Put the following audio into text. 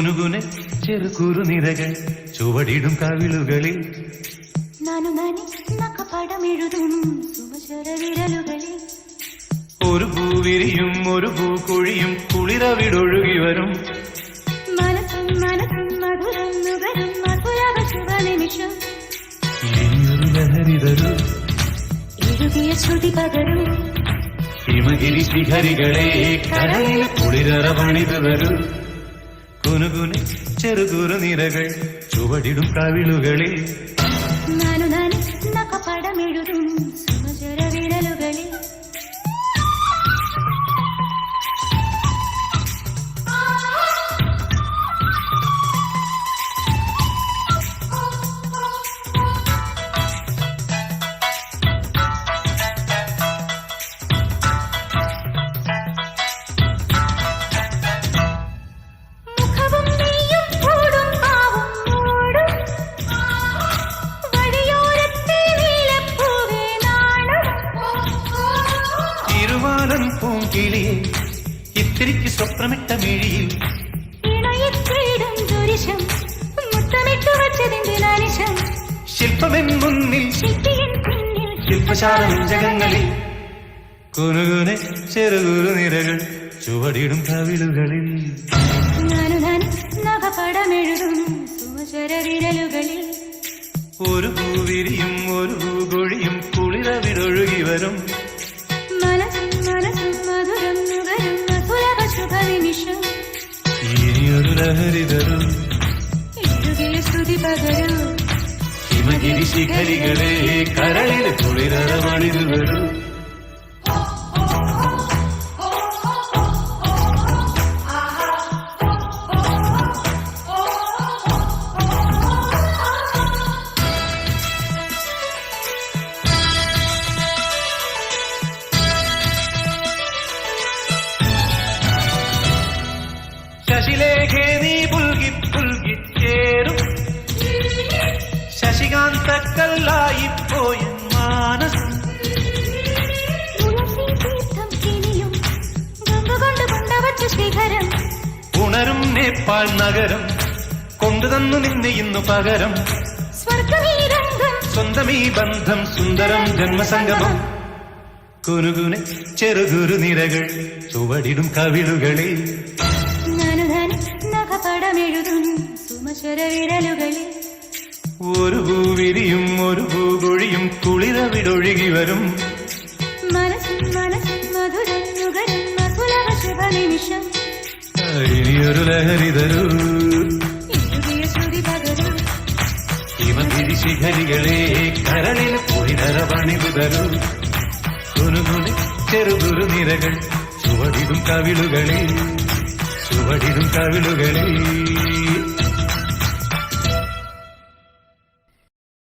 കുനുകുനെ ചെറുകുറു നിരകൾ ചുവടിടും കവിളുകളിൽ നാനു നാനി നഖപടമെഴുതും സുമചര വിരലുകളിൽ ഒരു പൂവിരിയും ഒരു പൂക്കൊഴിയും കുളിരവിടൊഴുകി വരും മനസ്സും മനസ്സും മധുരം നുകരും മധുരവ ശുഭനിമിഷം ഇനിയൊരു ലഹരി തരൂ എഴുതിയ ശ്രുതി പകരും ഹിമഗിരി ശിഖരികളെ കരളിൽ കുളിരറ പണിതു തരൂ കുനുകുനെ ചെറുകുറു നിരകൾ ചുവടിടും കവിളുകളിൽ നാനു നാനി നഖപടമെഴുതും സുമചര വിരലുകളിൽ പൂങ്കിളിയെ ഇത്തിരിക്ക് സ്വപ്നമിട്ട മിഴിയിൽ ശില്പമെൻ മുന്നിൽ ശില്പശാല നെഞ്ചകങ്ങളിൽ കുനുകുനെ ചെറുകുറു നിരകൾ ചുവടിടും കവിളുകളിൽ വിരലുകളിൽ ഒരു പൂവിരിയും ഒരു പൂകൊഴിയും കുളിരവിടൊഴുകി വരും ഇനിയൊരു ലഹരി തരൂ ശ്രുതി പകരൂ ഹിമഗിരി ശിഖരികളെ കരളിൽ കുളിരറ പണിതു വരൂ ശശിലേഖേ നീ പുൽകി പുൽകി ചേരും ശശികാന്തക്കല്ലായിപ്പോയ മാനസം ഉണരും നേപ്പാൾ നഗരം കൊണ്ടുതന്നു നിന്നെ ഇന്നു പകരം സ്വന്തമീ ബന്ധം സുന്ദരം ജന്മസംഗമം കുനുകുനെ ചെറുകുറു നിരകൾ ചുവടിടും കവിളുകളിൽ നഖപടമെഴുതും സുമചര വിരലുകളിൽ ഒരു പൂവിരിയും ഒരു പൂകൊഴിയും കുളിരവിടൊഴുകി വരും മനസ്സും മനസ്സും മധുരം നുകരും മധുരവ ശുഭനിമിഷം ഇനിയൊരു ലഹരി തരൂ എഴുതിയ ശ്രുതി പകരൂ ഹിമഗിരി ശിഖരികളെ കരളിൽ കുളിരറ പണിതു തരൂ കുനുകുനെ ചെറുകുറു നിരകൾ ചുവടിടും കവിളുകളിൽ ചുവടിടും കവിളുകളിൽ